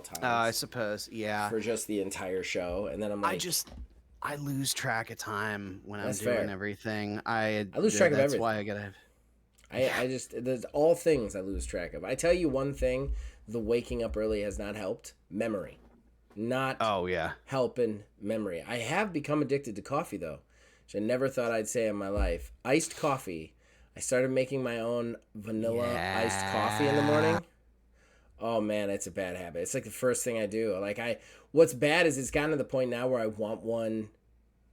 times. I suppose, yeah. For just the entire show, and then I'm like, I lose track of time when I'm That's doing fair. everything. I lose track of That's everything. why I gotta. I just, there's all things I lose track of. I tell you one thing, the waking up early has not helped. Memory. Not Oh yeah. helping memory. I have become addicted to coffee, though, which I never thought I'd say in my life. Iced coffee. I started making my own vanilla iced coffee in the morning. Oh man, it's a bad habit. It's like the first thing I do. What's bad is it's gotten to the point now where I want one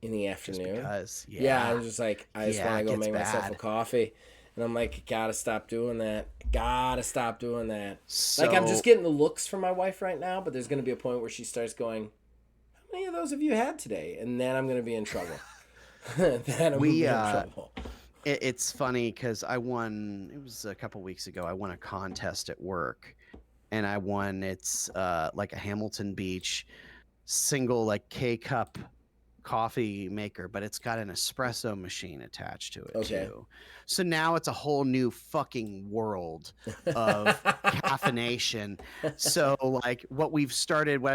in the afternoon. Just because. Yeah, I'm just like, I just want to go it make gets myself a bad. coffee. And I'm like, gotta stop doing that. Gotta stop doing that. So, Like, I'm just getting the looks from my wife right now, but there's going to be a point where she starts going, how many of those have you had today? And then I'm going to be in trouble. It's funny because I won, it was a couple weeks ago, I won a contest at work. And I won, it's like a Hamilton Beach single, like K-cup coffee maker, but it's got an espresso machine attached to it too. So now it's a whole new fucking world of caffeination. So like what I've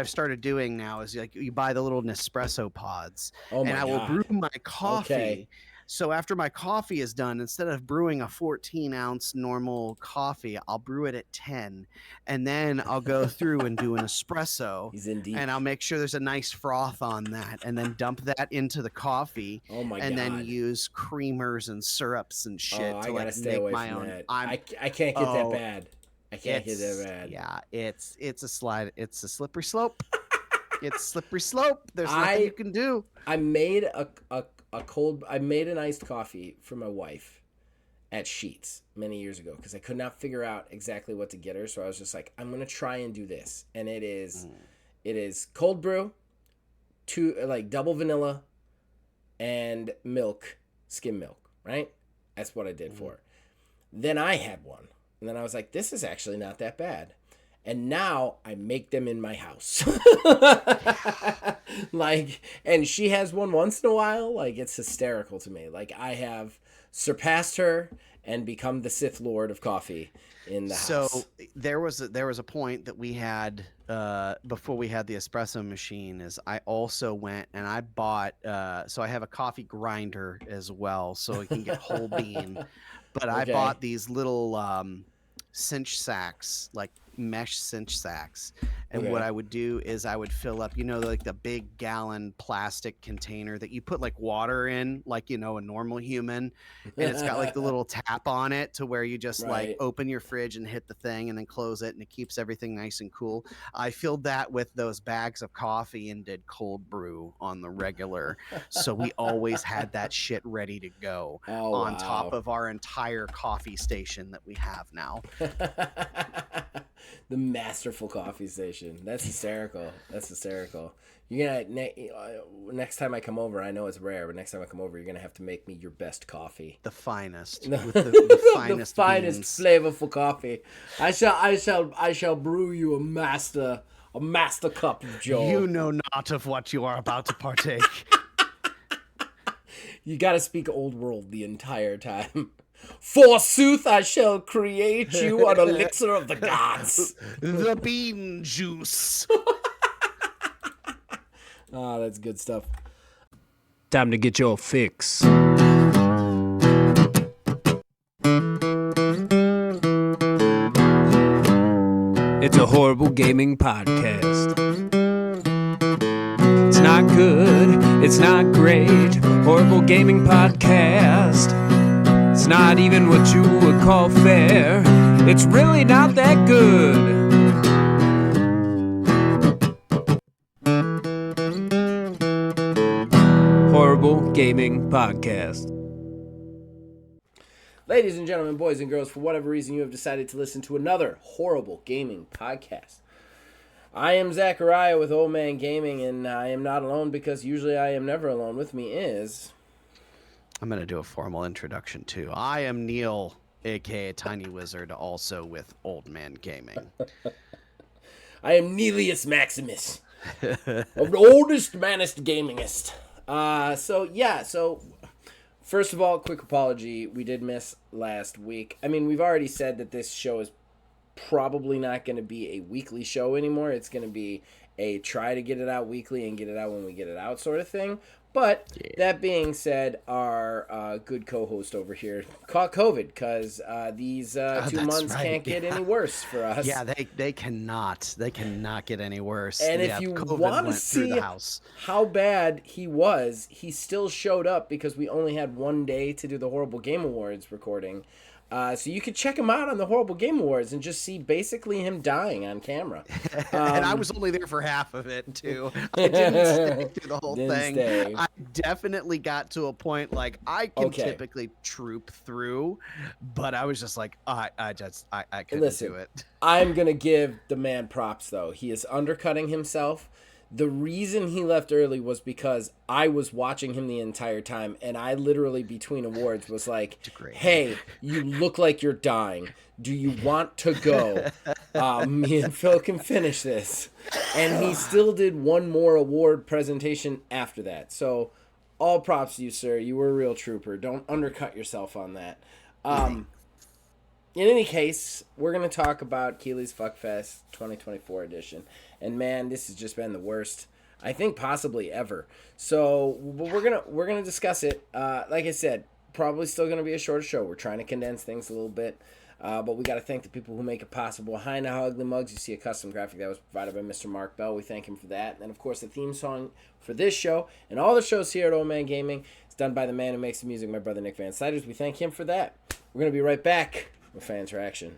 started doing now is like you buy the little Nespresso pods, and I will brew my coffee. Okay. So after my coffee is done, instead of brewing a 14-ounce normal coffee, I'll brew it at 10, and then I'll go through and do an espresso. He's in deep. And I'll make sure there's a nice froth on that, and then dump that into the coffee. Oh my and God. then use creamers and syrups and shit to I gotta like stay make away my from own. that. I can't get that bad. I can't get that bad. Yeah, it's a slide. It's a slippery slope. It's slippery slope. There's nothing you can do. I made I made an iced coffee for my wife at Sheetz many years ago because I could not figure out exactly what to get her. So I was just like, I'm gonna try and do this, and it is cold brew, double vanilla, and milk, skim milk. Right, that's what I did for her. Then I had one, and then I was like, this is actually not that bad. And now I make them in my house. And she has one once in a while. Like, it's hysterical to me. Like, I have surpassed her and become the Sith Lord of coffee in the house. So there was a point that we had before we had the espresso machine. Is I also went and I bought. So I have a coffee grinder as well, so it can get whole bean. But I bought these little cinch sacks, like mesh cinch sacks, and what I would do is I would fill up, like the big gallon plastic container that you put like water in, like a normal human, and it's got like the little tap on it to where you just like open your fridge and hit the thing and then close it, and it keeps everything nice and cool. I filled that with those bags of coffee and did cold brew on the regular, so we always had that shit ready to go on top of our entire coffee station that we have now. The masterful coffee station. That's hysterical. That's hysterical. You're gonna next time I come over. I know it's rare, but next time I come over, you're gonna have to make me your best coffee. The finest, the, with the finest, the finest flavorful coffee. I shall brew you a master cup of joy. You know not of what you are about to partake. You gotta speak old world the entire time. Forsooth, I shall create you an elixir of the gods. The bean juice. Ah, that's good stuff. Time to get your fix. It's a horrible gaming podcast. It's not good. It's not great. Horrible gaming podcast. It's not even what you would call fair. It's really not that good. Horrible Gaming Podcast. Ladies and gentlemen, boys and girls, for whatever reason you have decided to listen to another Horrible Gaming Podcast. I am Zachariah with Old Man Gaming, and I am not alone because usually I am never alone. With me is... I'm going to do a formal introduction, too. I am Neil, a.k.a. Tiny Wizard, also with Old Man Gaming. I am Nelius Maximus, of the oldest, manest, gamingest. So, first of all, quick apology. We did miss last week. I mean, we've already said that this show is probably not going to be a weekly show anymore. It's going to be a try to get it out weekly and get it out when we get it out sort of thing. But that being said, our good co-host over here caught COVID because these 2 months can't get any worse for us. Yeah, they cannot. They cannot get any worse. And if you want to see how bad he was, he still showed up because we only had one day to do the Horrible Game Awards recording. So you could check him out on the Horrible Game Awards and just see basically him dying on camera. And I was only there for half of it too. I didn't stay through the whole thing. Stay. I definitely got to a point like I can typically troop through, but I was just like, I couldn't do it. I'm gonna give the man props though. He is undercutting himself. The reason he left early was because I was watching him the entire time, and I literally, between awards, was like, hey, you look like you're dying. Do you want to go? Me and Phil can finish this. And he still did one more award presentation after that. So all props to you, sir. You were a real trooper. Don't undercut yourself on that. In any case, we're going to talk about Keeley's Fuckfest 2024 edition. And man, this has just been the worst, I think, possibly ever. So we're gonna discuss it. Like I said, probably still going to be a shorter show. We're trying to condense things a little bit. But we got to thank the people who make it possible. Behind How Ugly Mugs, you see a custom graphic that was provided by Mr. Mark Bell. We thank him for that. And, of course, the theme song for this show and all the shows here at Old Man Gaming is done by the man who makes the music, my brother Nick Van Siders. We thank him for that. We're going to be right back with fan interaction.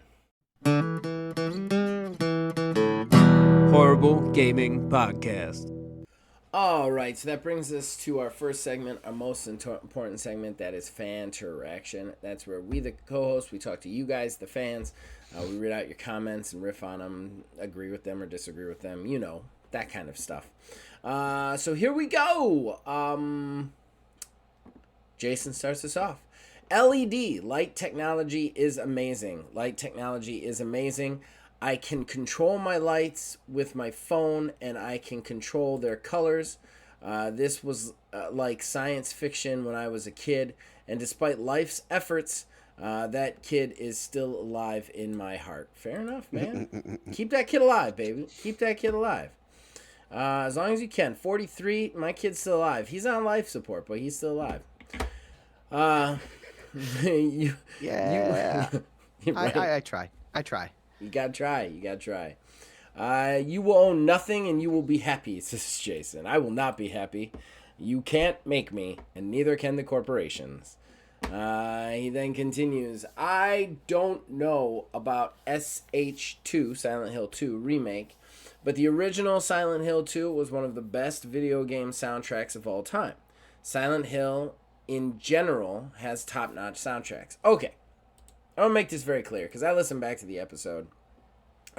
Horrible Gaming Podcast. All right, so that brings us to our first segment, our most important segment, that is fan interaction. That's where we, the co-hosts, we talk to you guys, the fans. We read out your comments and riff on them, agree with them or disagree with them, you know, that kind of stuff. So here we go. Jason starts us off. LED, light technology is amazing. Light technology is amazing. I can control my lights with my phone, and I can control their colors. This was like science fiction when I was a kid, and despite life's efforts, that kid is still alive in my heart. Fair enough, man. Keep that kid alive, baby. Keep that kid alive. As long as you can. 43, my kid's still alive. He's on life support, but he's still alive. I try. You gotta try. You will own nothing and you will be happy, says Jason. I will not be happy. You can't make me, and neither can the corporations. He then continues, I don't know about SH2, Silent Hill 2 remake, but the original Silent Hill 2 was one of the best video game soundtracks of all time. Silent Hill, in general, has top-notch soundtracks. Okay. I'm going to make this very clear, because I listened back to the episode,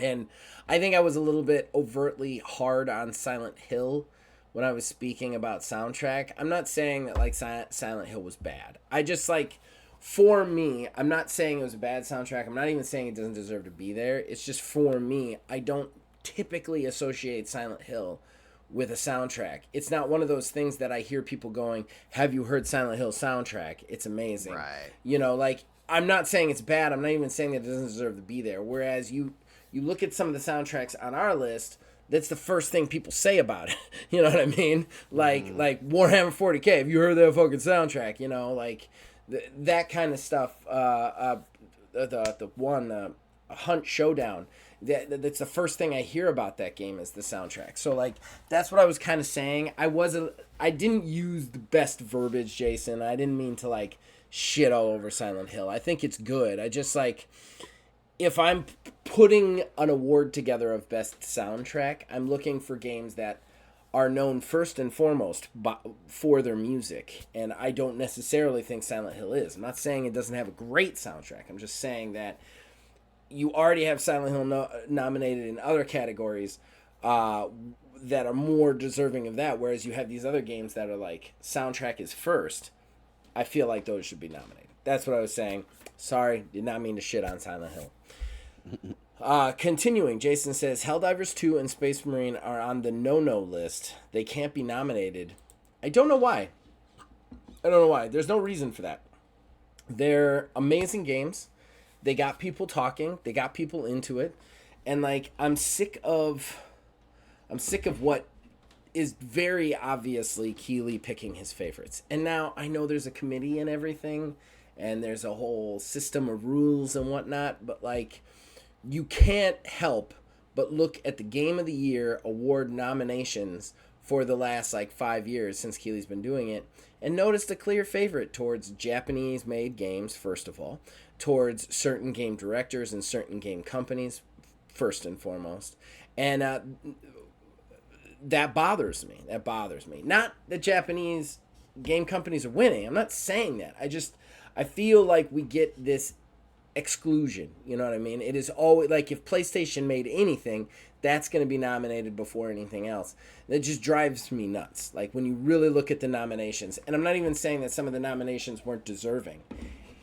and I think I was a little bit overtly hard on Silent Hill when I was speaking about soundtrack. I'm not saying that, like, Silent Hill was bad. I just, like, for me, I'm not saying it was a bad soundtrack. I'm not even saying it doesn't deserve to be there. It's just, for me, I don't typically associate Silent Hill with a soundtrack. It's not one of those things that I hear people going, have you heard Silent Hill soundtrack? It's amazing. Right. You know, like, I'm not saying it's bad. I'm not even saying that it doesn't deserve to be there. Whereas you look at some of the soundtracks on our list, that's the first thing people say about it. You know what I mean? Like Warhammer 40K. Have you heard that fucking soundtrack? You know, like that kind of stuff. The one Hunt Showdown. That's the first thing I hear about that game is the soundtrack. So like that's what I was kind of saying. I didn't use the best verbiage, Jason. I didn't mean to like shit all over Silent Hill. I think it's good. I just like, if I'm putting an award together of best soundtrack, I'm looking for games that are known first and foremost for their music, and I don't necessarily think Silent Hill is. I'm not saying it doesn't have a great soundtrack. I'm just saying that you already have Silent Hill nominated in other categories that are more deserving of that, whereas you have these other games that are like soundtrack is first. I feel like those should be nominated. That's what I was saying. Sorry, did not mean to shit on Silent Hill. Continuing, Jason says, Helldivers 2 and Space Marine are on the no-no list. They can't be nominated. I don't know why. There's no reason for that. They're amazing games. They got people talking. They got people into it, and like I'm sick of what is very obviously Keighley picking his favorites. And now I know there's a committee and everything, and there's a whole system of rules and whatnot, but like you can't help but look at the Game of the Year award nominations for the last like 5 years since Keighley's been doing it, and notice the clear favorite towards Japanese-made games, first of all, towards certain game directors and certain game companies, first and foremost. And that bothers me. That bothers me. Not that Japanese game companies are winning. I'm not saying that. I feel like we get this exclusion. You know what I mean? It is always like if PlayStation made anything, that's going to be nominated before anything else. That just drives me nuts. Like when you really look at the nominations, and I'm not even saying that some of the nominations weren't deserving.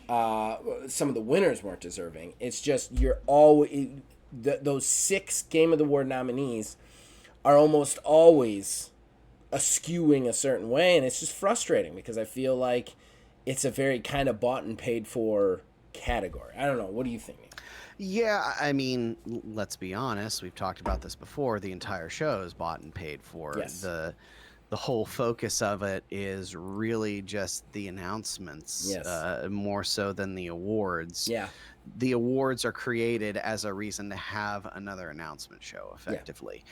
Some of the winners weren't deserving. It's just you're always those 6 Game of the Award nominees are almost always skewing a certain way, and it's just frustrating because I feel like it's a very kind of bought and paid for category. I don't know. What do you think? Yeah, I mean, let's be honest. We've talked about this before. The entire show is bought and paid for. Yes. The whole focus of it is really just the announcements, Yes. More so than the awards. Yeah. The awards are created as a reason to have another announcement show, effectively.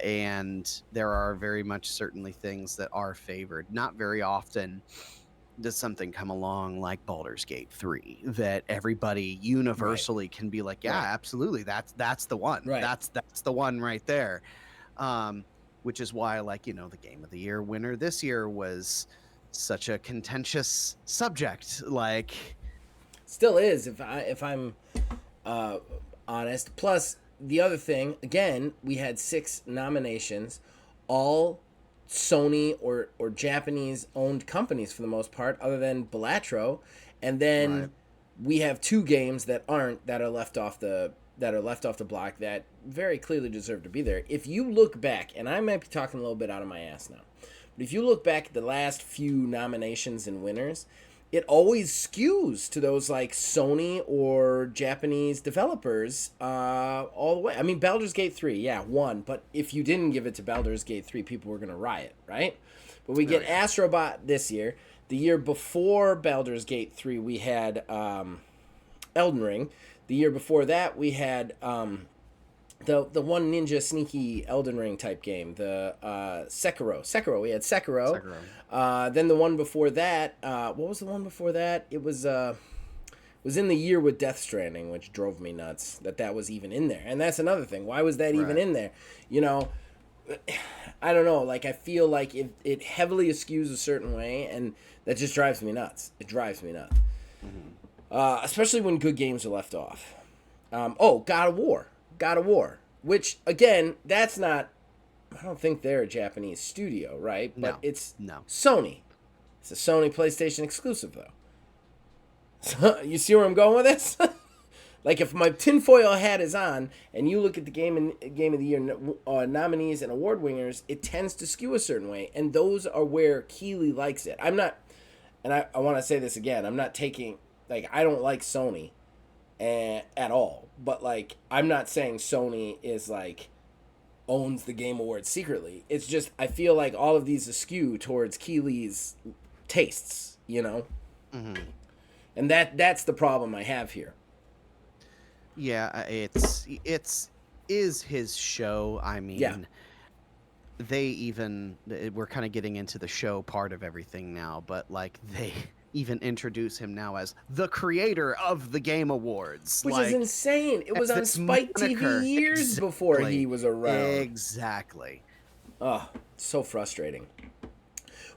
And there are very much certainly things that are favored. Not very often does something come along like Baldur's Gate 3 that everybody universally can be like, yeah, absolutely, that's the one. Right. That's the one right there. Which is why, like, the Game of the Year winner this year was such a contentious subject. Like, Still is, if I'm honest. Plus, the other thing, again, we had 6 nominations, all Sony or Japanese-owned companies for the most part, other than Balatro, and then we have 2 games that are left off the block that very clearly deserve to be there. If you look back, and I might be talking a little bit out of my ass now, but if you look back at the last few nominations and winners, it always skews to those like Sony or Japanese developers all the way. I mean, Baldur's Gate 3, yeah, won. But if you didn't give it to Baldur's Gate 3, people were going to riot, right? But we get Astrobot this year. The year before Baldur's Gate 3, we had Elden Ring. The year before that, we had the one ninja sneaky Elden Ring type game, the Sekiro. We had Sekiro. Then the one before that, what was the one before that? It was in the year with Death Stranding, which drove me nuts that was even in there. And that's another thing. Why was that even in there? I don't know. Like, I feel like it heavily skews a certain way, and that just drives me nuts. It drives me nuts. Mm-hmm. Especially when good games are left off. God of War, which, again, that's not, I don't think they're a Japanese studio, right? But it's Sony. It's a Sony PlayStation exclusive, though. So, you see where I'm going with this? Like, if my tinfoil hat is on, and you look at the Game of the Year nominees and award winners, it tends to skew a certain way, and those are where Keighley likes it. I'm not, and I want to say this again, I'm not taking, like, I don't like Sony at all, but like I'm not saying Sony is like owns the Game Awards secretly. It's just I feel like all of these skew towards Keighley's tastes, and that's the problem I have here. Yeah, it's is his show. I mean, we're kind of getting into the show part of everything now, but like they even introduce him now as the creator of the Game Awards. Which is insane. It was on Spike TV years before he was around. Exactly. Oh, so frustrating.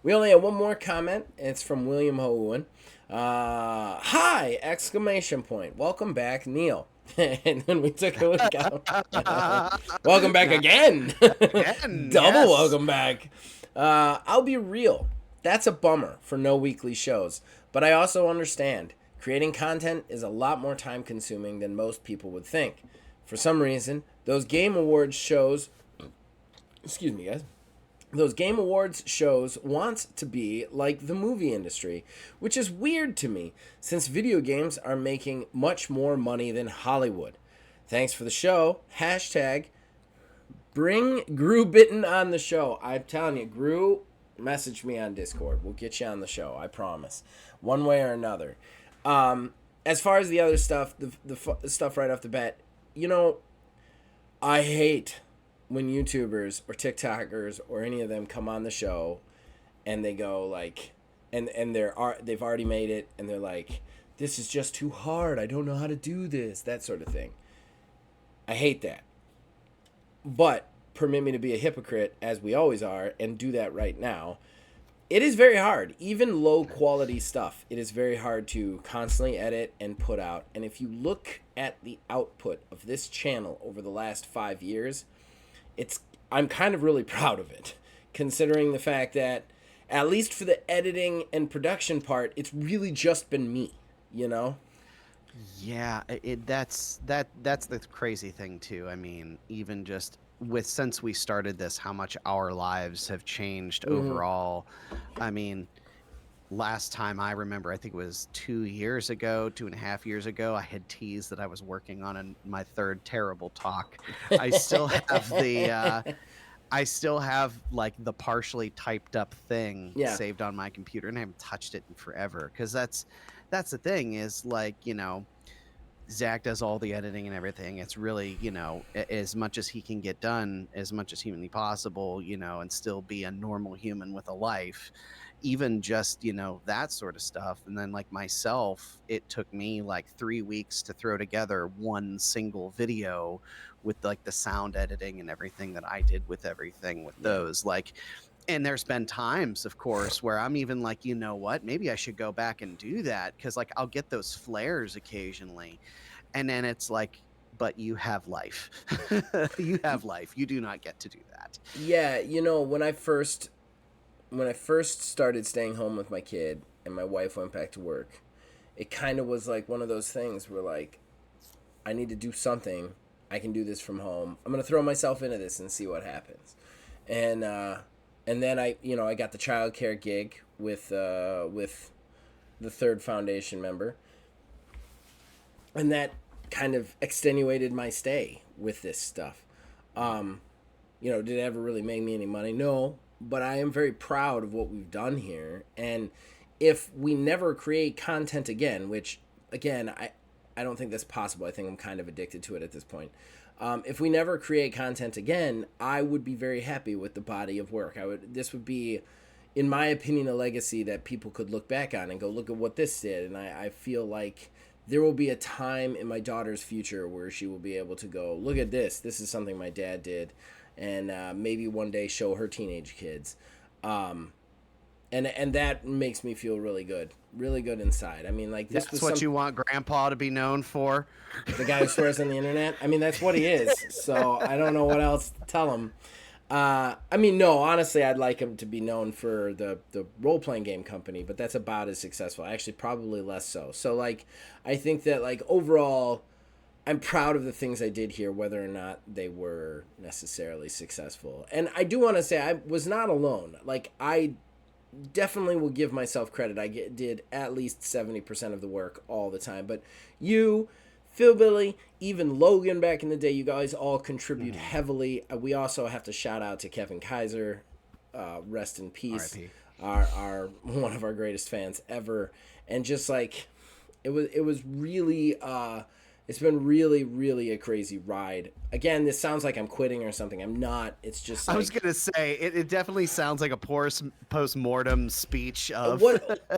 We only have one more comment. It's from William Houen. Hi! Exclamation point. Welcome back, Neil. And then we took a look out. Welcome back again. Double welcome back. I'll be real. That's a bummer for no weekly shows, but I also understand. Creating content is a lot more time consuming than most people would think. For some reason, those Game Awards shows, excuse me guys, those Game Awards shows want to be like the movie industry, which is weird to me since video games are making much more money than Hollywood. Thanks for the show. Hashtag bring Gru Bitten on the show. I'm telling you, Gru, message me on Discord. We'll get you on the show. I promise. One way or another. As far as the other stuff, the stuff right off the bat, you know, I hate when YouTubers or TikTokers or any of them come on the show and they go like, and they've already made it and they're like, this is just too hard. I don't know how to do this. That sort of thing. I hate that. But permit me to be a hypocrite, as we always are, and do that right now. It is very hard. Even low quality stuff, it is very hard to constantly edit and put out. And if you look at the output of this channel over the last 5 years, I'm kind of really proud of it, considering the fact that, at least for the editing and production part, it's really just been me, you know? Yeah, that's the crazy thing too. I mean, even just since we started this, how much our lives have changed overall. I mean, last time I remember, I think it was 2.5 years ago, I had teased that I was working on my third terrible talk. I still have I still have like the partially typed up thing saved on my computer, and I haven't touched it in forever. Because that's the thing is, like, you know, Zach does all the editing and everything. It's really, you know, as much as he can get done, as much as humanly possible, you know, and still be a normal human with a life. Even just, you know, that sort of stuff. And then like myself, it took me like 3 weeks to throw together one single video with like the sound editing and everything that I did with everything with those. Like, and there's been times, of course, where I'm even like, you know what, maybe I should go back and do that, because like I'll get those flares occasionally, and then it's like, but you have life. You have life. You do not get to do that. Yeah, you know, when I first started staying home with my kid and my wife went back to work, it kind of was like one of those things where like, I need to do something. I can do this from home. I'm going to throw myself into this and see what happens. And then I got the childcare gig with the third foundation member. And that kind of extenuated my stay with this stuff. You know, did it ever really make me any money? No, but I am very proud of what we've done here. And if we never create content again, which again, I don't think that's possible. I think I'm kind of addicted to it at this point. If we never create content again, I would be very happy with the body of work. This would be, in my opinion, a legacy that people could look back on and go, look at what this did. And I feel like there will be a time in my daughter's future where she will be able to go, look at this. This is something my dad did. And maybe one day show her teenage kids. And that makes me feel really good inside. I mean, like, this that's what you want Grandpa to be known for. The guy who swears on the internet. I mean, that's what he is. So I don't know what else to tell him. I mean, no, honestly, I'd like him to be known for the role-playing game company, but that's about as successful. Actually, probably less so. So, like, I think that, like, overall, I'm proud of the things I did here, whether or not they were necessarily successful. And I do want to say I was not alone. Like, I definitely will give myself credit. I did at least 70% of the work all the time. But you, Phil, Billy, even Logan back in the day, you guys all contribute heavily. We also have to shout out to Kevin Kaiser, rest in peace, our one of our greatest fans ever. And just like, it was really, it's been really, really a crazy ride. Again, this sounds like I'm quitting or something. I'm not. It's just like, I was going to say, it definitely sounds like a post-mortem speech of...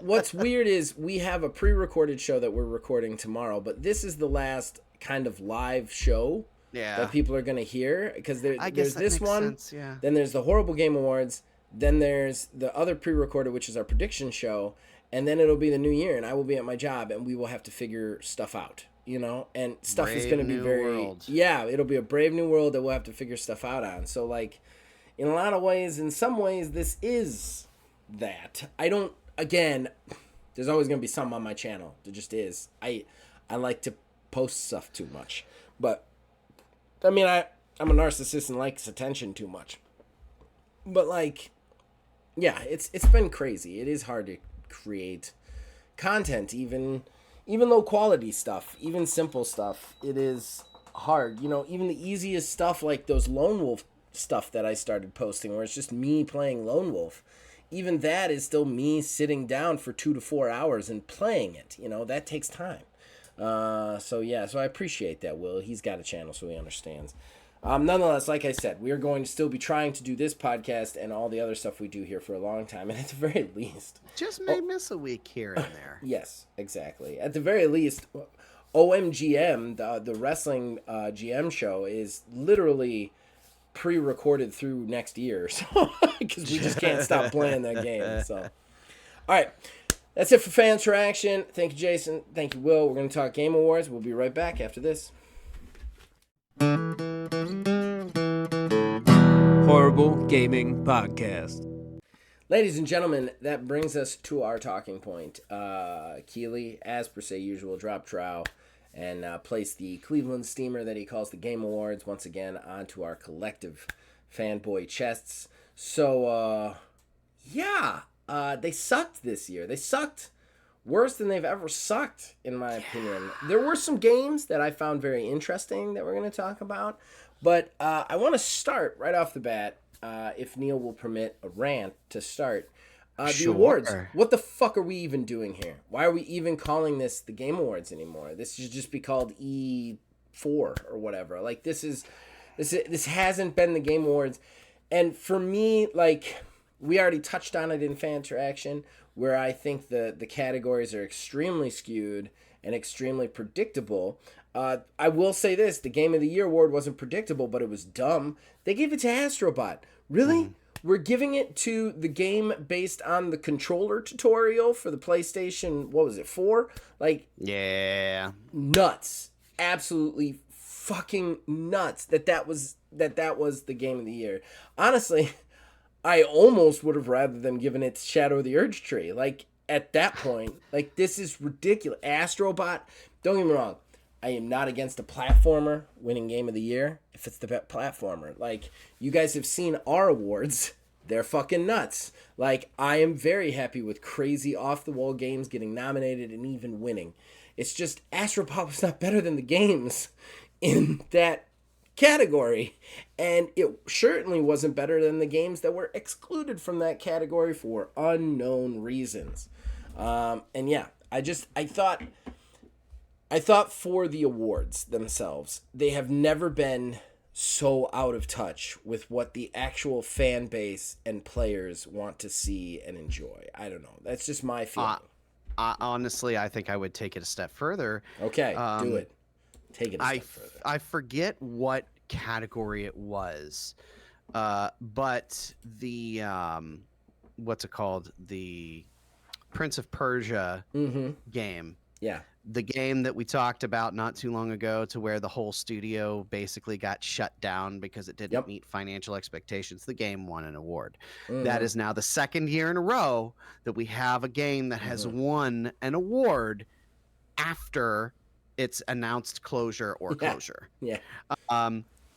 What's weird is we have a pre-recorded show that we're recording tomorrow, but this is the last kind of live show that people are going to hear, because there's this one, then there's the Horrible Game Awards, then there's the other pre-recorded, which is our prediction show, and then it'll be the new year, and I will be at my job, and we will have to figure stuff out. You know, and stuff is going to be it'll be a brave new world that we'll have to figure stuff out on. So, like, in a lot of ways, in some ways, this is that. Again, there's always going to be something on my channel. There just is. I like to post stuff too much. But, I mean, I'm a narcissist and likes attention too much. But like, yeah, it's been crazy. It is hard to create content, even low quality stuff, even simple stuff. It is hard. You know, even the easiest stuff like those Lone Wolf stuff that I started posting, where it's just me playing Lone Wolf. Even that is still me sitting down for 2 to 4 hours and playing it. You know, that takes time. So I appreciate that, Will. He's got a channel, so he understands. Nonetheless, like I said, we are going to still be trying to do this podcast and all the other stuff we do here for a long time. And at the very least, Just may miss a week here and there. yes, exactly. At the very least, OMGM, the wrestling GM show, is literally pre-recorded through next year, so because we just can't stop playing that game. So, all right. That's it for fan interaction. Thank you, Jason. Thank you, Will. We're going to talk Game Awards. We'll be right back after this. Horrible Gaming Podcast. Ladies and gentlemen, that brings us to our talking point. Keeley, as per se usual, dropped trowel and placed the Cleveland steamer that he calls the Game Awards once again onto our collective fanboy chests. So, they sucked this year. They sucked worse than they've ever sucked, in my opinion. There were some games that I found very interesting that we're going to talk about, but I want to start right off the bat, if Neil will permit a rant to start. The awards. What the fuck are we even doing here? Why are we even calling this the Game Awards anymore? This should just be called E4 or whatever. Like, this hasn't been the Game Awards. And for me, like, we already touched on it in fan interaction, where I think the categories are extremely skewed and extremely predictable. I will say this, the Game of the Year award wasn't predictable, but it was dumb. They gave it to Astrobot. Really? We're giving it to the game based on the controller tutorial for the PlayStation, what was it, 4? Like, Yeah. nuts. Absolutely fucking nuts that was the Game of the Year. Honestly, I almost would have rather them given it to Shadow of the Urge Tree. Like, at that point, like, this is ridiculous. Astrobot, don't get me wrong, I am not against a platformer winning Game of the Year if it's the best platformer. Like, you guys have seen our awards. They're fucking nuts. Like, I am very happy with crazy off-the-wall games getting nominated and even winning. It's just Astrobot was not better than the games in that category. And it certainly wasn't better than the games that were excluded from that category for unknown reasons. And yeah, I thought for the awards themselves, they have never been so out of touch with what the actual fan base and players want to see and enjoy. I don't know. That's just my feeling. Honestly, I think I would take it a step further. Okay, do it. Take it a step further. I forget what category it was, but the what's it called? The Prince of Persia game. Yeah. The game that we talked about not too long ago, to where the whole studio basically got shut down because it didn't meet financial expectations. The game won an award. That is now the second year in a row that we have a game that has won an award after its announced closure or closure. Yeah.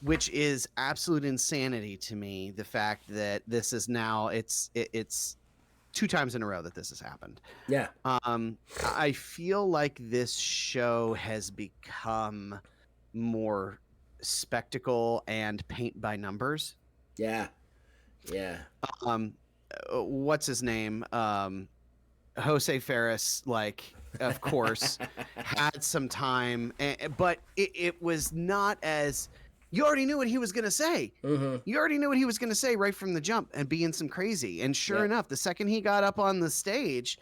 Which is absolute insanity to me. The fact that this is now it's 2 times in a row that this has happened. Yeah. I feel like this show has become more spectacle and paint by numbers. Yeah. Yeah. What's his name? Jose Ferris, like, of course, had some time, but it was not as... You already knew what he was going to say. You already knew what he was going to say right from the jump and being some crazy. And sure enough, the second he got up on the stage,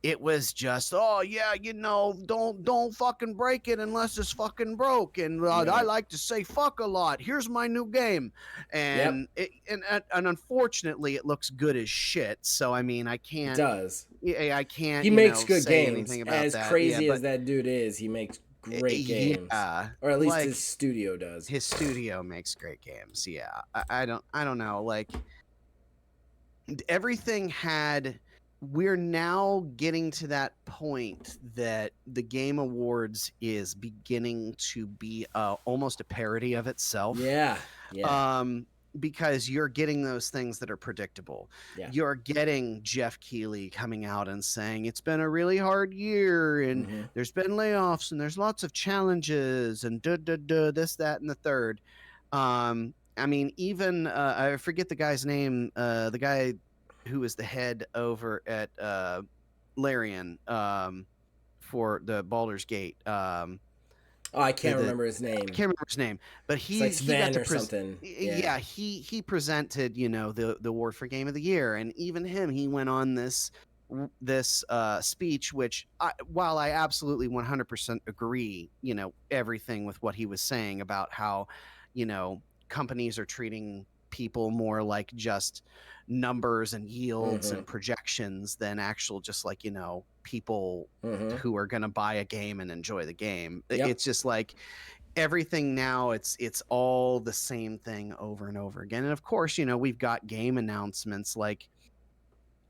it was just, oh, yeah, you know, don't fucking break it unless it's fucking broke. And I like to say fuck a lot. Here's my new game. And and unfortunately, it looks good as shit. So, I mean, I can't. It does. I can't. He makes good say games. anything about as that. crazy as that dude is, he makes great games. Yeah, or at least like, his studio does. His studio makes great games. Yeah. I don't know. Like, everything had... We're now getting to that point that the Game Awards is beginning to be almost a parody of itself. Yeah. because you're getting those things that are predictable. Yeah. You're getting Jeff Keighley coming out and saying it's been a really hard year and Mm-hmm. there's been layoffs and there's lots of challenges and this, that, and the third. I mean, even I forget the guy's name, the guy who was the head over at Larian for the Baldur's Gate. Oh, I can't remember his name. I can't remember his name, but It's he like he Sven got or to something. yeah, he presented, you know, the award for Game of the Year, and even him, he went on this speech, which while I absolutely 100% agree, you know, everything with what he was saying about how, you know, companies are treating people more like just numbers and yields and projections than actual just like, you know, people Mm-hmm. who are going to buy a game and enjoy the game. Yep. It's just like everything now, it's all the same thing over and over again. And of course, you know, we've got game announcements like,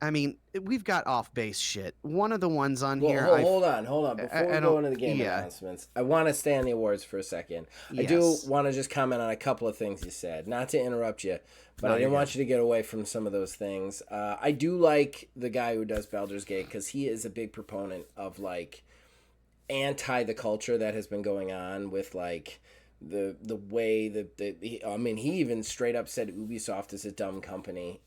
I mean, we've got off base shit. One of the ones on Well, here, hold on. Before we go into the game announcements, I want to stay on the awards for a second. I do Yes. want to just comment on a couple of things you said. Not to interrupt you, but No, I didn't you're want you to get away from some of those things. I do like the guy who does Baldur's Gate because he is a big proponent of like anti the culture that has been going on with like the way that I mean, he even straight up said Ubisoft is a dumb company.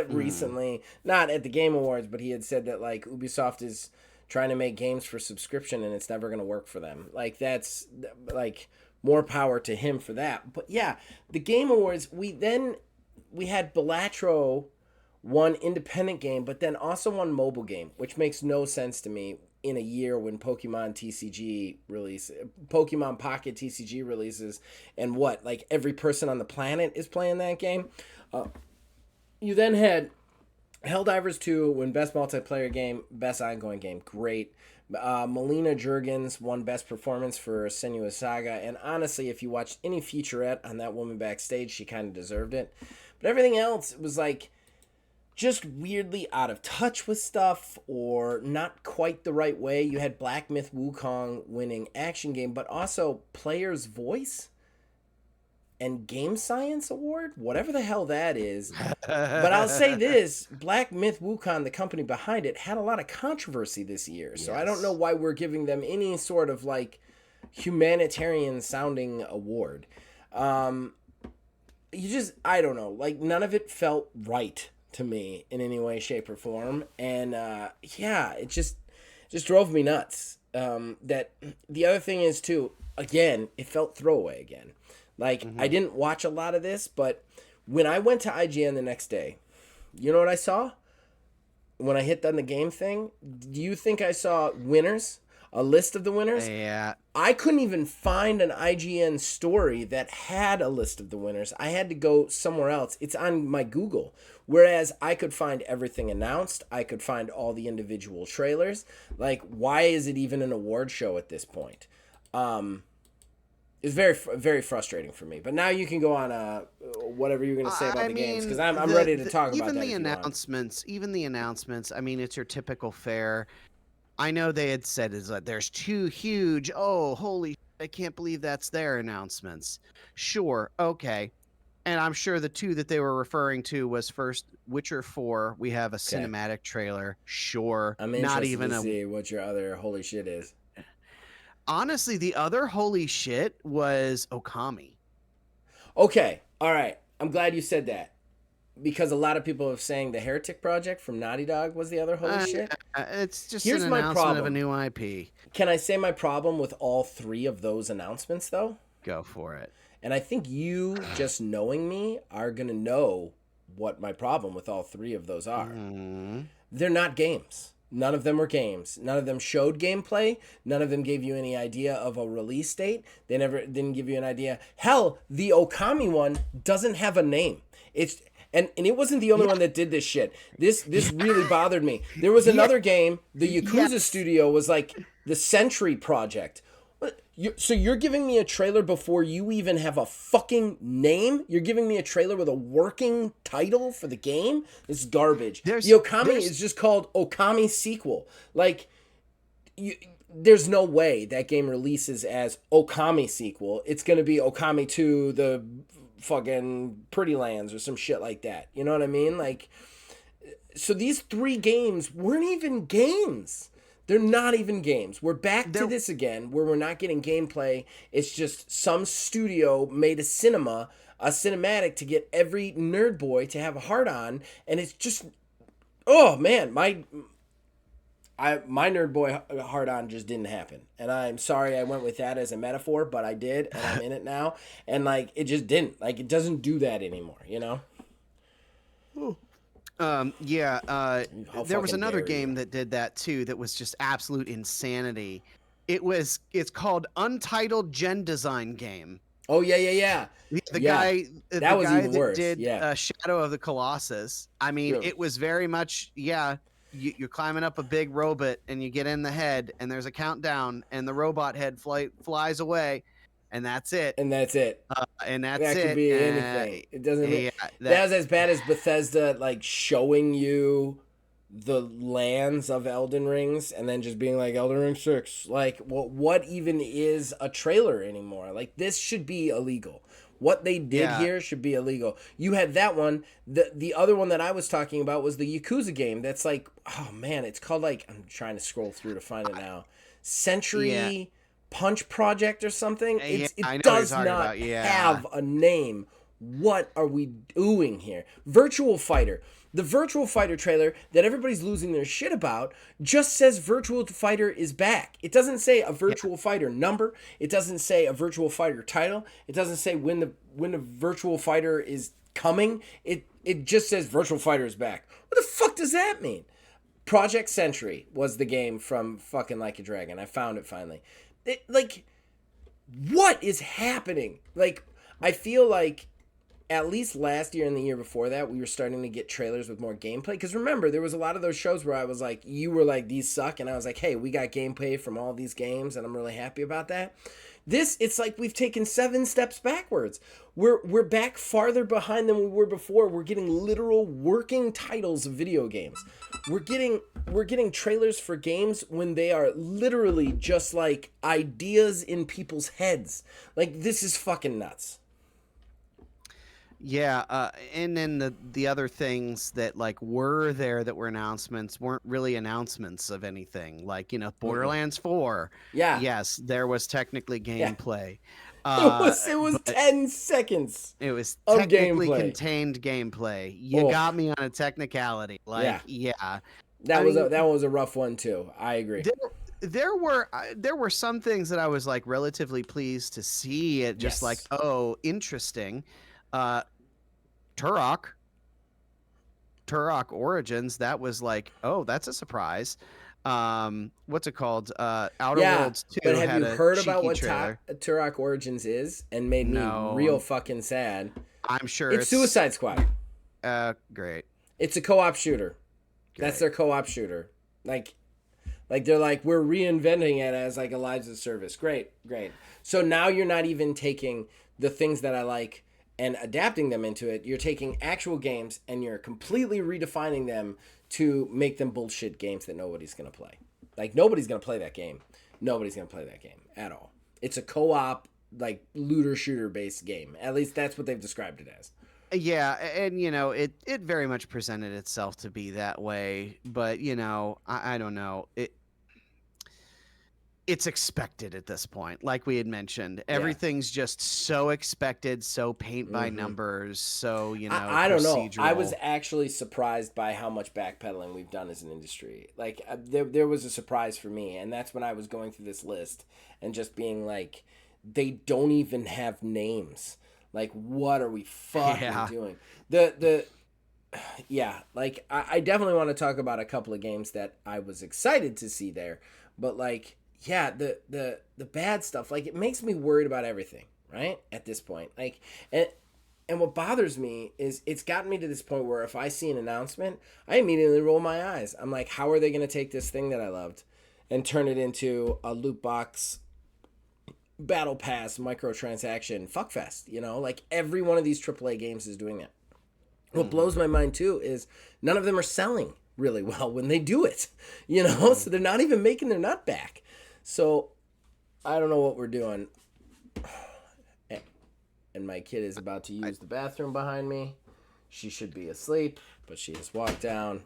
Recently, not at the Game Awards, but he had said that like Ubisoft is trying to make games for subscription and it's never going to work for them. Like that's like more power to him for that. But yeah, the Game Awards, we had Balatro won independent game, but then also won mobile game, which makes no sense to me in a year when Pokemon Pocket TCG releases, and what, like every person on the planet is playing that game. You then had Helldivers 2 win Best Multiplayer Game, Best Ongoing Game. Great. Melina Juergens won Best Performance for Senua's Saga. And honestly, if you watched any featurette on that woman backstage, she kind of deserved it. But everything else was like just weirdly out of touch with stuff or not quite the right way. You had Black Myth Wukong winning Action Game, but also Player's Voice and Game Science Award, whatever the hell that is. But I'll say this, Black Myth Wukong, the company behind it, had a lot of controversy this year. So I don't know why we're giving them any sort of like humanitarian sounding award. I don't know, like none of it felt right to me in any way, shape, or form. And it just drove me nuts. That the other thing is too, again, it felt throwaway again. Like, I didn't watch a lot of this, but when I went to IGN the next day, you know what I saw? When I hit on the game thing, do you think I saw winners? A list of the winners? Yeah. I couldn't even find an IGN story that had a list of the winners. I had to go somewhere else. It's on my Google. Whereas I could find everything announced. I could find all the individual trailers. Like, why is it even an award show at this point? It's very, very frustrating for me. But now you can go on whatever you're going to say about the games, because I'm ready to talk about that. Even the announcements. I mean, it's your typical fare. I know they had said is that there's two huge. Oh, holy! I can't believe that's their announcements. Sure, okay, and I'm sure the two that they were referring to was first Witcher 4. We have a cinematic trailer. Sure, I'm interested to see what your other holy shit is. Honestly, the other holy shit was Okami. Okay, all right. I'm glad you said that, because a lot of people are saying the Heretic Project from Naughty Dog was the other holy shit. It's just Here's an my announcement problem. of a new IP. Can I say my problem with all three of those announcements, though? Go for it. And I think you, just knowing me, are going to know what my problem with all three of those are. They're not games. None of them were games. None of them showed gameplay. None of them gave you any idea of a release date. They didn't give you an idea. Hell, the Okami one doesn't have a name. And it wasn't the only one that did this shit. This really bothered me. There was another game, the Yakuza studio was like the Century Project. So you're giving me a trailer before you even have a fucking name? You're giving me a trailer with a working title for the game? This is garbage. The Okami is just called Okami Sequel. Like, there's no way that game releases as Okami Sequel. It's going to be Okami 2, the fucking Pretty Lands or some shit like that. You know what I mean? Like, so these 3 games weren't even games. They're not even games. We're back to this again, where we're not getting gameplay. It's just some studio made a cinematic to get every nerd boy to have a heart on, and it's just, oh man, my nerd boy heart on just didn't happen, and I'm sorry I went with that as a metaphor, but I did, and I'm in it now, and like it just didn't, like it doesn't do that anymore, you know. There was another game that did that too that was just absolute insanity. It's called Untitled Gen Design Game. Oh yeah. The guy even worse. Did Shadow of the Colossus. I mean, it was very much you're climbing up a big robot and you get in the head and there's a countdown and the robot head flies away. And that's it. And that's it. That could be anything. It doesn't mean that's as bad as Bethesda like showing you the lands of Elden Rings and then just being like Elden Ring 6. Like, what even is a trailer anymore? Like, this should be illegal. What they did here should be illegal. You had that one. The other one that I was talking about was the Yakuza game. That's like, oh man, it's called like, I'm trying to scroll through to find it now. Century Punch Project or something. It does not have a name. What are we doing here? Virtual Fighter. The Virtual Fighter trailer that everybody's losing their shit about just says Virtual Fighter is back. It doesn't say a Virtual Fighter number. It doesn't say a Virtual Fighter title. It doesn't say when the Virtual Fighter is coming. It just says Virtual Fighter is back. What the fuck does that mean? Project Century was the game from fucking Like a Dragon. I found it finally. What is happening? Like, I feel like at least last year and the year before that, we were starting to get trailers with more gameplay. Because remember, there was a lot of those shows where I was like, you were like, these suck. And I was like, hey, we got gameplay from all these games, and I'm really happy about that. It's like we've taken 7 steps backwards. We're back farther behind than we were before. We're getting literal working titles of video games. We're getting trailers for games when they are literally just like ideas in people's heads. Like, this is fucking nuts. Yeah, and then the other things that like were there that were announcements weren't really announcements of anything. Like, Borderlands 4. Yeah. Yes, there was technically gameplay. It was 10 seconds. It was of technically gameplay. Contained gameplay. You got me on a technicality. Like, That was a rough one too. I agree. There were some things that I was like relatively pleased to see. It just like, oh, interesting. Turok Origins, that was like, oh, that's a surprise. What's it called? Outer Worlds 2. But have you heard about what trailer. Turok Origins is and made me real fucking sad? I'm sure it's Suicide Squad. Great. It's a co-op shooter. Great. That's their co-op shooter. Like they're like, we're reinventing it as like a lives of service. Great. So now you're not even taking the things that I like and adapting them into it. You're taking actual games and you're completely redefining them to make them bullshit games that nobody's going to play. Like, nobody's going to play that game. Nobody's going to play that game at all. It's a co-op, like, looter shooter based game. At least that's what they've described it as. Yeah, and it very much presented itself to be that way, but I don't know. It's expected at this point. Like we had mentioned, everything's just so expected, so paint by numbers, so I don't know. procedural. I was actually surprised by how much backpedaling we've done as an industry. Like, there was a surprise for me, and that's when I was going through this list and just being like, they don't even have names. Like, what are we fucking doing? Like, I definitely want to talk about a couple of games that I was excited to see there, but like, the bad stuff, like, it makes me worried about everything, right? At this point, like, and what bothers me is it's gotten me to this point where if I see an announcement, I immediately roll my eyes. I'm like, how are they going to take this thing that I loved and turn it into a loot box, battle pass, microtransaction fuckfest? Like, every one of these AAA games is doing that. What blows my mind too is none of them are selling really well when they do it, so they're not even making their nut back. So I don't know what we're doing. and my kid is about to use the bathroom behind me. She should be asleep, but she has walked down.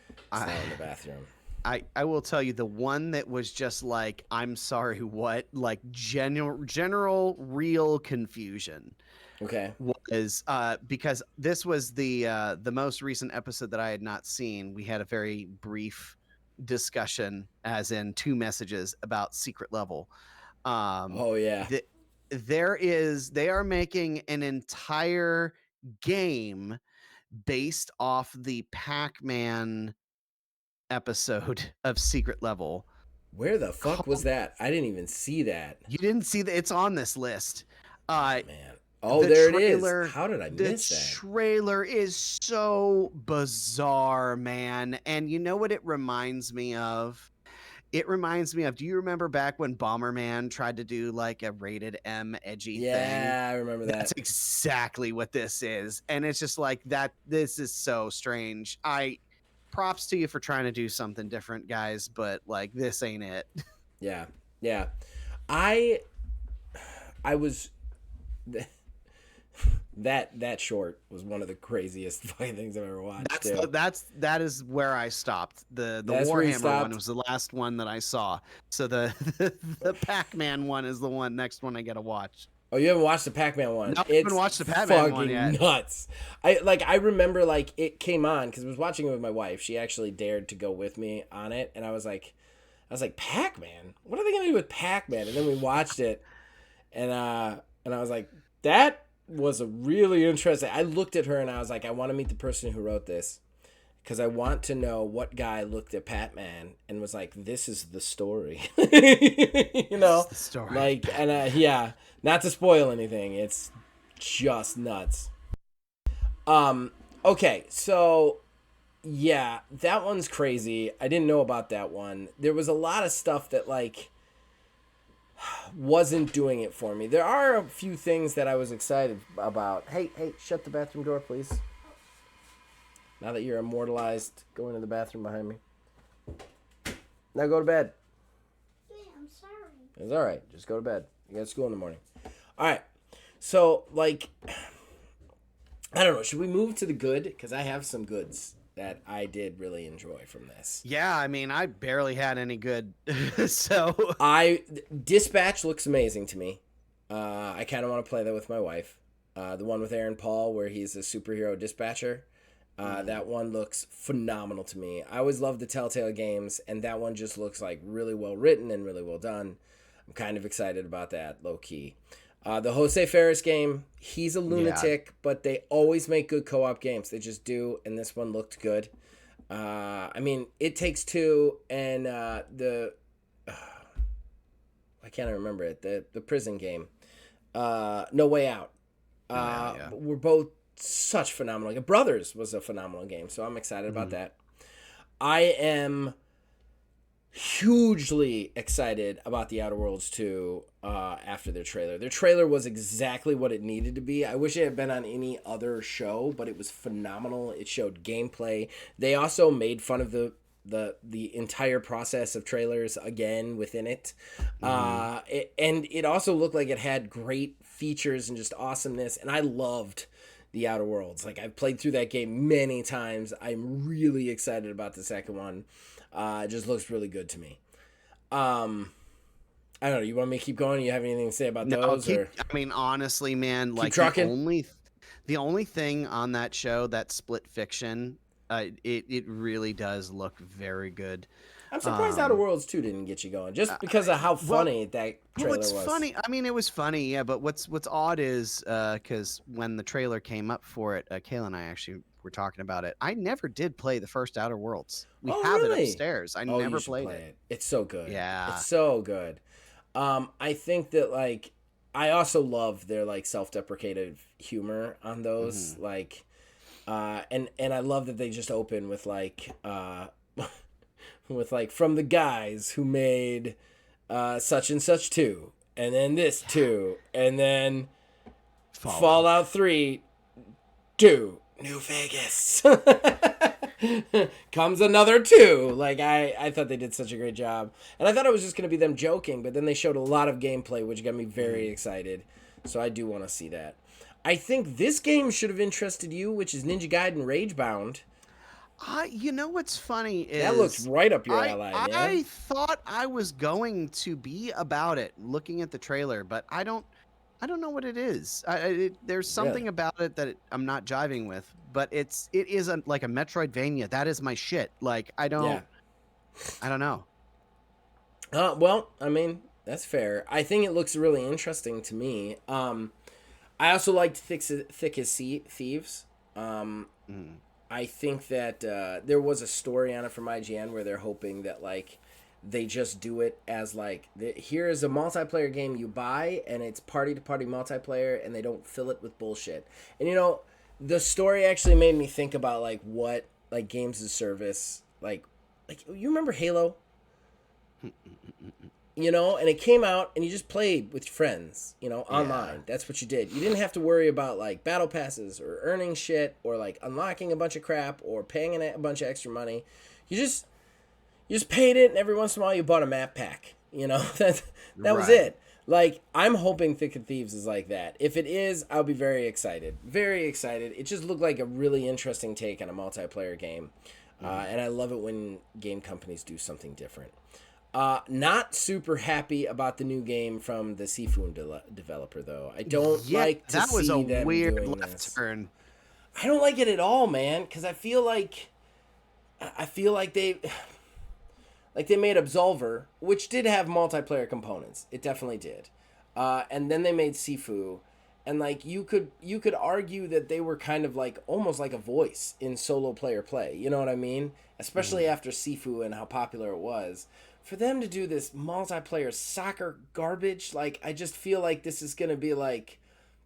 It's now in the bathroom. I will tell you the one that was just like, I'm sorry, what? Like general real confusion. Okay. Was because this was the most recent episode that I had not seen. We had a very brief discussion, as in 2 messages about Secret Level. Oh yeah. They are making an entire game based off the Pac-Man episode of Secret Level. Where the fuck was that? I didn't even see that. You didn't see that? It's on this list. Man. Oh, there it is. How did I miss that? The trailer is so bizarre, man. And you know what it reminds me of? It reminds me of, do you remember back when Bomberman tried to do like a rated M edgy thing? Yeah, I remember that. That's exactly what this is. And it's just like that. This is so strange. Props to you for trying to do something different, guys, but like this ain't it. Yeah. Yeah. I was that short was one of the craziest fucking things I've ever watched. That is where I stopped. The Warhammer one was the last one that I saw. So the Pac-Man one is the next one I gotta watch. Oh, you haven't watched the Pac-Man one? No, I haven't watched the Pac-Man one yet. Nuts. I remember like it came on because I was watching it with my wife. She actually dared to go with me on it, and I was like, Pac-Man? What are they gonna do with Pac-Man? And then we watched it, and I was like, that was a really interesting. I looked at her and I was like, I want to meet the person who wrote this because I want to know what guy looked at Pac-Man and was like, this is the story. You know, the story. Like, and yeah, not to spoil anything. It's just nuts. Okay, so yeah, that one's crazy. I didn't know about that one. There was a lot of stuff that like wasn't doing it for me. There are a few things that I was excited about. Hey, shut the bathroom door, please. Now that you're immortalized, go into the bathroom behind me. Now go to bed. Yeah, I'm sorry. It's all right. Just go to bed. You got school in the morning. All right. So, like, I don't know. Should we move to the good? Because I have some goods that I did really enjoy from this. Yeah, I mean, I barely had any good. So Dispatch looks amazing to me. I kind of want to play that with my wife. The one with Aaron Paul where he's a superhero dispatcher. That one looks phenomenal to me. I always love the Telltale games, and that one just looks like really well written and really well done. I'm kind of excited about that, low key. The Jose Ferris game, he's a lunatic, but they always make good co-op games. They just do, and this one looked good. I mean, It Takes Two and why can't I remember it? The prison game, No Way Out. Were both such phenomenal. Brothers was a phenomenal game, so I'm excited about that. I am hugely excited about The Outer Worlds 2 after their trailer. Their trailer was exactly what it needed to be. I wish it had been on any other show, but it was phenomenal. It showed gameplay. They also made fun of the entire process of trailers again within it. And it also looked like it had great features and just awesomeness, and I loved The Outer Worlds. Like, I've played through that game many times. I'm really excited about the second one. It just looks really good to me. I don't know. You want me to keep going? You have anything to say about those? I mean, honestly, man, like trucking? the only thing on that show, that Split Fiction, it really does look very good. I'm surprised Outer Worlds 2 didn't get you going, just because of how funny that trailer was. Funny? I mean, it was funny, yeah. But what's odd is because when the trailer came up for it, Kayla and I actually were talking about it. I never did play the first Outer Worlds. We have it upstairs. I never played it. It's so good. Yeah, it's so good. I think that like I also love their like self-deprecative humor on those, like, and I love that they just open with like with like from the guys who made such and such 2, and then this 2, and then Fallout 3 2, New Vegas. Comes another 2. Like, I thought they did such a great job. And I thought it was just going to be them joking, but then they showed a lot of gameplay, which got me very excited. So I do want to see that. I think this game should have interested you, which is Ninja Gaiden Ragebound. You know what's funny is That looks right up your I alley, I man. thought I was going to be about it looking at the trailer, but I don't know what it is. There's something Really? about it that I'm not jiving with, but it is like a Metroidvania. That is my shit. Like I don't know. Well, I mean, that's fair. I think it looks really interesting to me. I also liked Thick as Thieves. Mm. I think that there was a story on it from IGN where they're hoping that like they just do it as like here is a multiplayer game you buy and it's party to party multiplayer and they don't fill it with bullshit. And you know, the story actually made me think about like what like games as service like you remember Halo? You know, and it came out and you just played with your friends, you know, online. Yeah. That's what you did. You didn't have to worry about like battle passes or earning shit or like unlocking a bunch of crap or paying a bunch of extra money. You just paid it and every once in a while you bought a map pack. You know, that was Right. it. Like I'm hoping Thick of Thieves is like that. If it is, I'll be very excited. Very excited. It just looked like a really interesting take on a multiplayer game. And I love it when game companies do something different. Not super happy about the new game from the Sifu developer, though. I don't like to that was see a them weird doing left this. turn. I don't like it at all, man, because I feel like they made Absolver, which did have multiplayer components. It definitely did. And then they made Sifu, and like you could argue that they were kind of like almost like a voice in solo player play. You know what I mean? Especially after Sifu and how popular it was. For them to do this multiplayer soccer garbage, like I just feel like this is gonna be like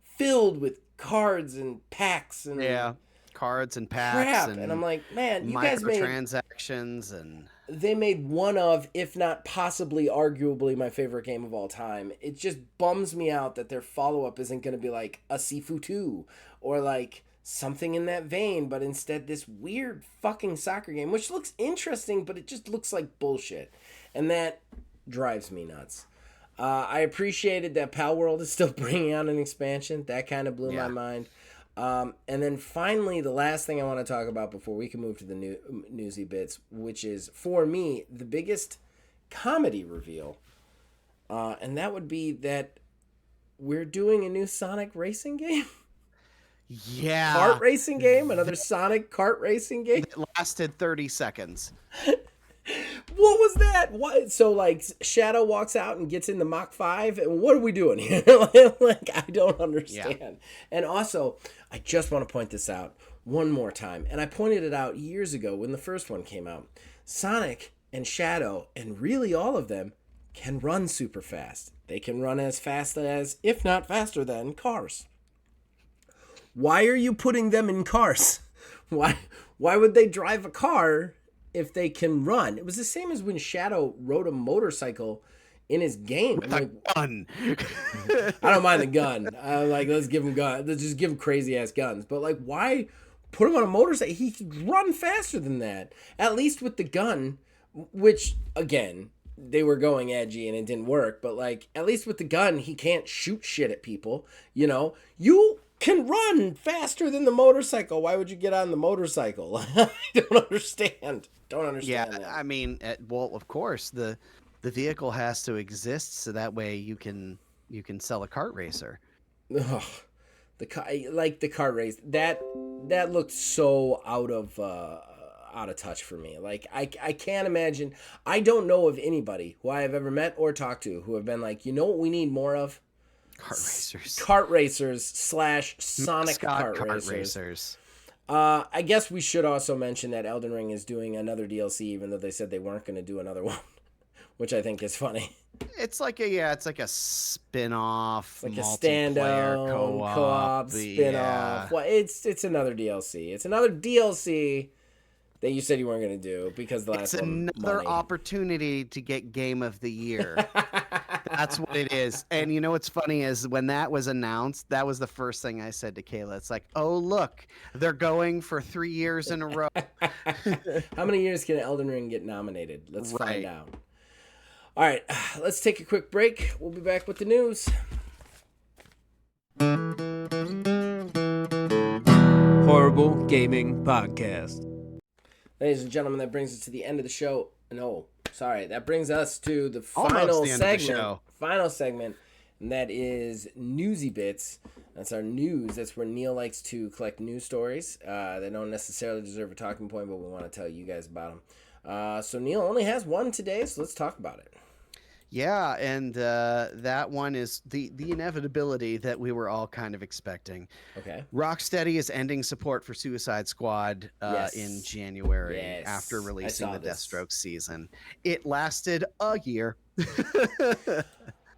filled with cards and packs and Yeah, cards and packs crap. and And I'm like, man, you guys made microtransactions and they made one of, if not possibly, arguably my favorite game of all time. It just bums me out that their follow up isn't going to be like a Sifu 2 or like something in that vein, but instead this weird fucking soccer game, which looks interesting, but it just looks like bullshit. And that drives me nuts. I appreciated that Pal World is still bringing out an expansion. That kind of blew my Yeah. mind. And then finally, the last thing I want to talk about before we can move to the newsy bits, which is, for me, the biggest comedy reveal. And that would be that we're doing a new Sonic racing game. yeah, Kart racing game? Another Sonic kart racing game? it lasted 30 seconds. What was that? What? So like Shadow walks out and gets in the Mach 5, and what are we doing here? Like I don't understand. Yeah. And also, I just want to point this out one more time, and I pointed it out years ago when the first one came out. Sonic and Shadow, and really all of them, can run super fast. They can run as fast as, if not faster than, cars. Why are you putting them in cars? Why would they drive a car if they can run? It was the same as when Shadow rode a motorcycle in his game. I'm like, Fun. I don't mind the gun. I'm like, let's give him gun. Let's just give him crazy ass guns. But like, why put him on a motorcycle? He could run faster than that. At least with the gun, which again, they were going edgy and it didn't work. But like, at least with the gun, he can't shoot shit at people. You know, you can run faster than the motorcycle. Why would you get on the motorcycle? I don't understand. Don't understand. Yeah, that. I mean, well, of course, the vehicle has to exist so that way you can sell a kart racer. Ugh. The car, like the car race, that looked so out of touch for me. Like I can't imagine. I don't know of anybody who I have ever met or talked to who have been like, you know what we need more of? Kart racers. Kart racers / Sonic Mascot kart racers. I guess we should also mention that Elden Ring is doing another DLC, even though they said they weren't going to do another one, which I think is funny. It's like a spin-off, Like a multiplayer standalone co-op spin-off. Yeah. Well, it's another DLC. It's another DLC that you said you weren't going to do because the last It's one another money. opportunity to get Game of the Year. That's what it is. And you know what's funny is when that was announced, that was the first thing I said to Kayla. It's like, oh, look, they're going for 3 years in a row. How many years can Elden Ring get nominated? Let's find Right. out. All right, let's take a quick break. We'll be back with the news. Horrible Gaming Podcast. Ladies and gentlemen, that brings us to the end of the show. No, sorry, that brings us to the Almost final the end of the segment. show. Final segment, and that is Newsy Bits. That's our news. That's where Neil likes to collect news stories. They don't necessarily deserve a talking point, but we want to tell you guys about them. So Neil only has one today, so let's talk about it. Yeah, and that one is the inevitability that we were all kind of expecting. Okay. Rocksteady is ending support for Suicide Squad Yes. in January Yes, after I releasing saw the this. Deathstroke season. It lasted a year.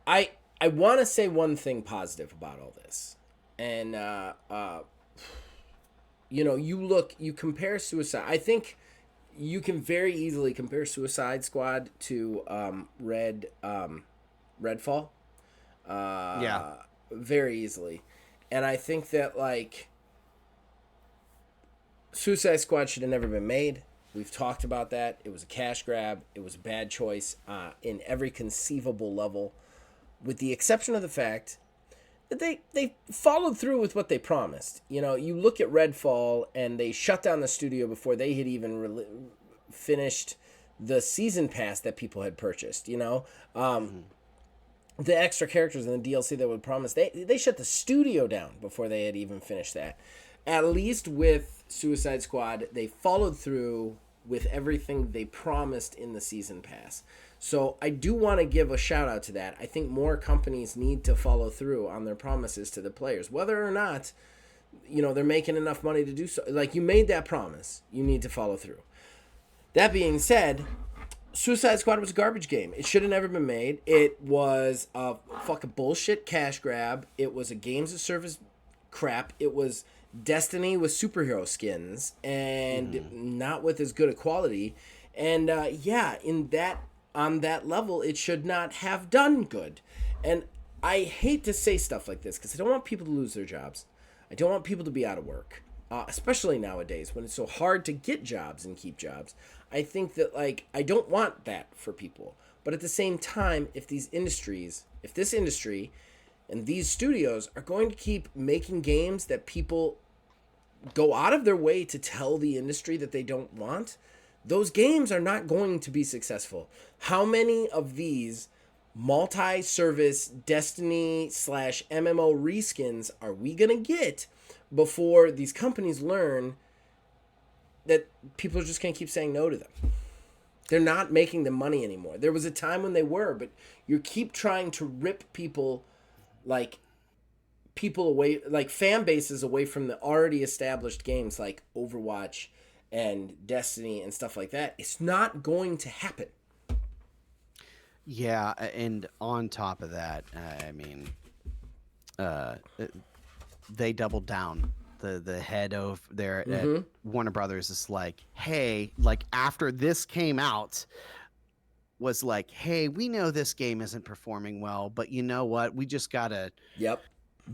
I want to say one thing positive about all this, and you compare Suicide. I think you can very easily compare Suicide Squad to Redfall. Yeah. Very easily, and I think that like Suicide Squad should have never been made. We've talked about that. It was a cash grab. It was a bad choice in every conceivable level, with the exception of the fact that they followed through with what they promised. You know, you look at Redfall, and they shut down the studio before they had even finished the season pass that people had purchased. You know, the extra characters and the DLC that would promise, they shut the studio down before they had even finished that. At least with Suicide Squad, they followed through with everything they promised in the season pass. So I do want to give a shout out to that. I think more companies need to follow through on their promises to the players, whether or not, you know, they're making enough money to do so. Like, you made that promise, you need to follow through. That being said, Suicide Squad was a garbage game. It should have never been made. It was a fucking bullshit cash grab. It was a games of service crap. It was Destiny with superhero skins and not with as good a quality. And on that level, it should not have done good. And I hate to say stuff like this because I don't want people to lose their jobs. I don't want people to be out of work, especially nowadays when it's so hard to get jobs and keep jobs. I think that, like, I don't want that for people. But at the same time, if this industry and these studios are going to keep making games that people go out of their way to tell the industry that they don't want, those games are not going to be successful. How many of these multi-service Destiny / MMO reskins are we going to get before these companies learn that people are just going to keep saying no to them? They're not making the money anymore. There was a time when they were, but you keep trying to rip people away, like fan bases away from the already established games like Overwatch and Destiny and stuff like that. It's not going to happen. Yeah, and on top of that, they doubled down. The head of their at Warner Brothers is like, hey, like after this came out, was like, hey, we know this game isn't performing well, but you know what? We just gotta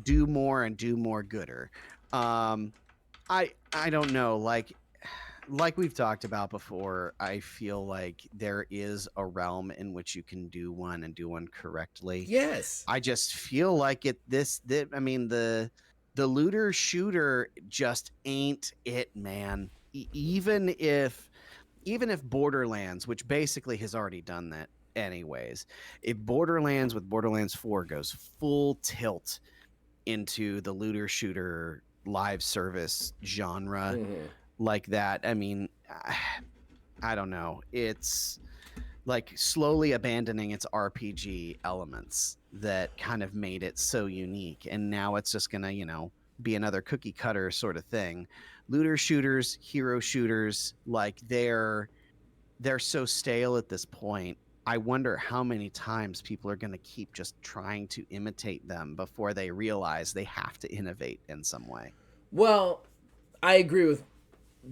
do more and do more gooder. I don't know, like we've talked about before, I feel like there is a realm in which you can do one and do one correctly. Yes. I just feel like the looter shooter just ain't it, man. Even if Borderlands, which basically has already done that anyways, if Borderlands with Borderlands 4 goes full tilt into the looter shooter live service genre like that, I mean, I don't know. It's like slowly abandoning its RPG elements that kind of made it so unique. And now it's just going to, you know, be another cookie cutter sort of thing. Looter shooters, hero shooters, like they're so stale at this point. I wonder how many times people are going to keep just trying to imitate them before they realize they have to innovate in some way. Well, I agree with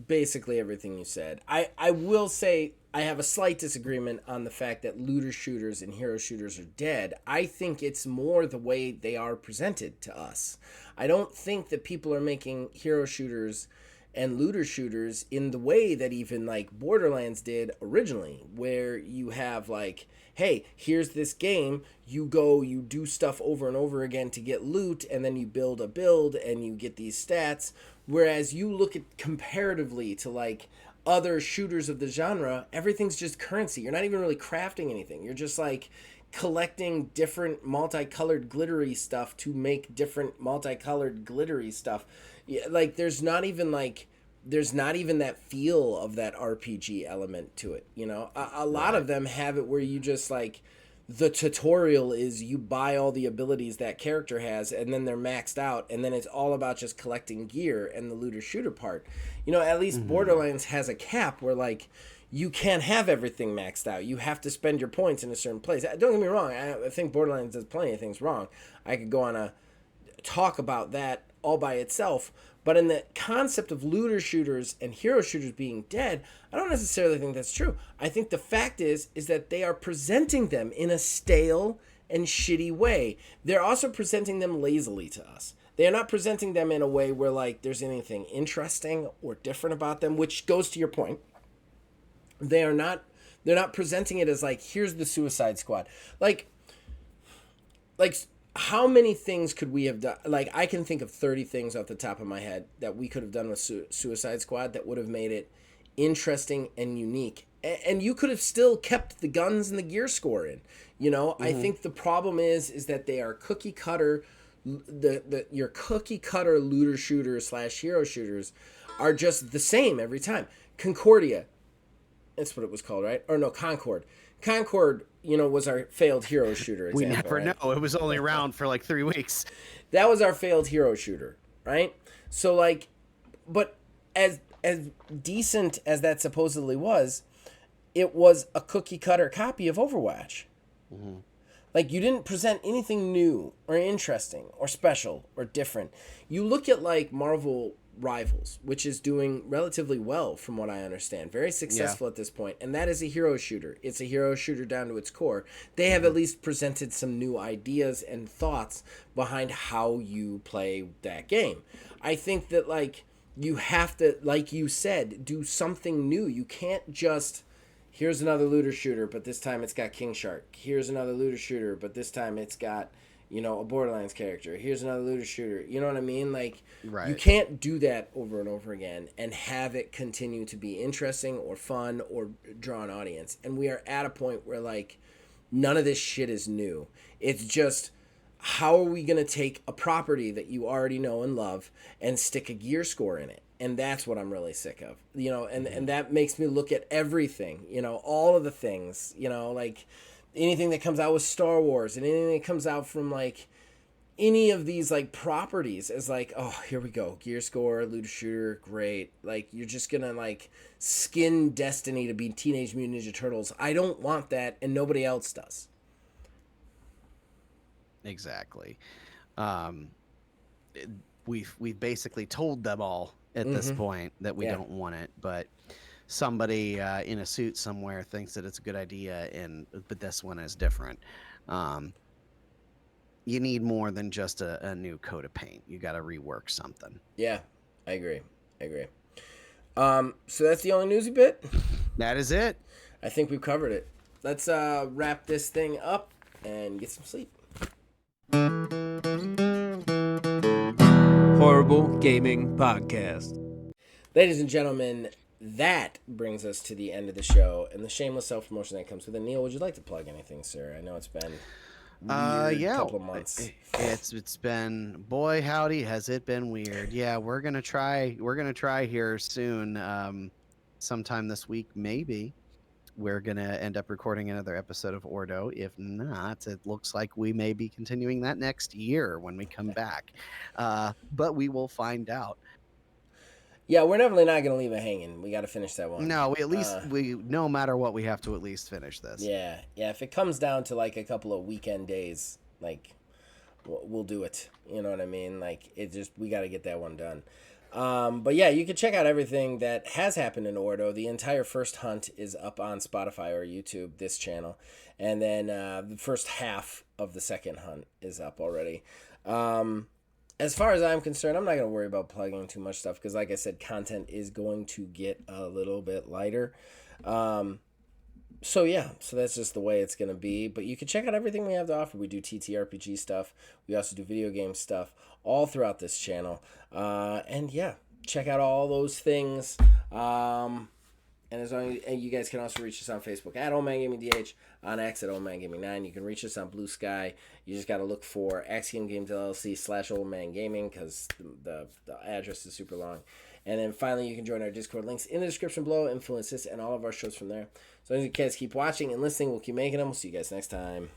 basically everything you said. I will say I have a slight disagreement on the fact that looter shooters and hero shooters are dead. I think it's more the way they are presented to us. I don't think that people are making hero shooters and looter shooters in the way that even like Borderlands did originally, where you have like, hey, here's this game, you go, you do stuff over and over again to get loot, and then you build a build and you get these stats. Whereas you look at comparatively to like other shooters of the genre, everything's just currency. You're not even really crafting anything. You're just like collecting different multicolored glittery stuff to make different multicolored glittery stuff. Yeah, like there's not even that feel of that RPG element to it, you know. A lot of them have it where you just like, the tutorial is you buy all the abilities that character has and then they're maxed out, and then it's all about just collecting gear and the looter shooter part. You know, at least Borderlands has a cap where like you can't have everything maxed out. You have to spend your points in a certain place. Don't get me wrong, I think Borderlands does plenty of things wrong. I could go on a talk about that all by itself. But in the concept of looter shooters and hero shooters being dead, I don't necessarily think that's true. I think the fact is that they are presenting them in a stale and shitty way. They're also presenting them lazily to us. They are not presenting them in a way where like there's anything interesting or different about them, which goes to your point. They're not presenting it as like, here's the Suicide Squad. Like how many things could we have done? Like, I can think of 30 things off the top of my head that we could have done with Suicide Squad that would have made it interesting and unique. And you could have still kept the guns and the gear score in. You know, I think the problem is that they are cookie cutter. Your cookie cutter looter shooters / hero shooters are just the same every time. Concordia, that's what it was called, right? Or no, Concord. Concord, you know, was our failed hero shooter example. We never know. It was only around for like 3 weeks. That was our failed hero shooter, right? So like, but as decent as that supposedly was, it was a cookie cutter copy of Overwatch. Like, you didn't present anything new or interesting or special or different. You look at like Marvel Rivals, which is doing relatively well from what I understand, very successful at this point, and that is a hero shooter. It's a hero shooter down to its core. They have at least presented some new ideas and thoughts behind how you play that game. I think that like you have to, like you said, do something new. You can't just, here's another looter shooter, but this time it's got King Shark. Here's another looter shooter, but this time it's got, you know, a Borderlands character. Here's another looter shooter. You know what I mean? Like, you can't do that over and over again and have it continue to be interesting or fun or draw an audience. And we are at a point where, like, none of this shit is new. It's just, how are we going to take a property that you already know and love and stick a gear score in it? And that's what I'm really sick of. You know, and that makes me look at everything, you know, all of the things, you know, like anything that comes out with Star Wars and anything that comes out from like any of these like properties as like, oh, here we go, gear score, looter shooter, great. Like, you're just gonna like skin Destiny to be Teenage Mutant Ninja Turtles. I don't want that, and nobody else does. Exactly. We've basically told them all at this point that we don't want it, but somebody in a suit somewhere thinks that it's a good idea, but this one is different. You need more than just a new coat of paint. You got to rework something. Yeah, I agree. So that's the only newsy bit? That is it. I think we've covered it. Let's wrap this thing up and get some sleep. Horrible Gaming Podcast. Ladies and gentlemen, that brings us to the end of the show and the shameless self-promotion that comes with it. Neil, would you like to plug anything, sir? I know it's been weird couple of months. It's been, boy howdy, has it been weird. Yeah, we're gonna try here soon, sometime this week maybe. We're gonna end up recording another episode of Ordo. If not, it looks like we may be continuing that next year when we come back, but we will find out. Yeah, we're definitely not going to leave it hanging. We got to finish that one. No, we no matter what, we have to at least finish this. Yeah. If it comes down to like a couple of weekend days, like we'll do it. You know what I mean? Like, it just, we got to get that one done. But yeah, you can check out everything that has happened in Ordo. The entire first hunt is up on Spotify or YouTube, this channel, and then the first half of the second hunt is up already. as far as I'm concerned, I'm not going to worry about plugging too much stuff because, like I said, content is going to get a little bit lighter. So that's just the way it's going to be. But you can check out everything we have to offer. We do TTRPG stuff. We also do video game stuff all throughout this channel. And yeah, check out all those things. And as long as you guys can also reach us on Facebook at Old Man Gaming DH, on X at Old Man Gaming 9. You can reach us on Blue Sky. You just got to look for Axiom Games LLC / Old Man Gaming because the address is super long. And then finally, you can join our Discord. Links in the description below. Influence this and all of our shows from there. So as you guys keep watching and listening, we'll keep making them. We'll see you guys next time.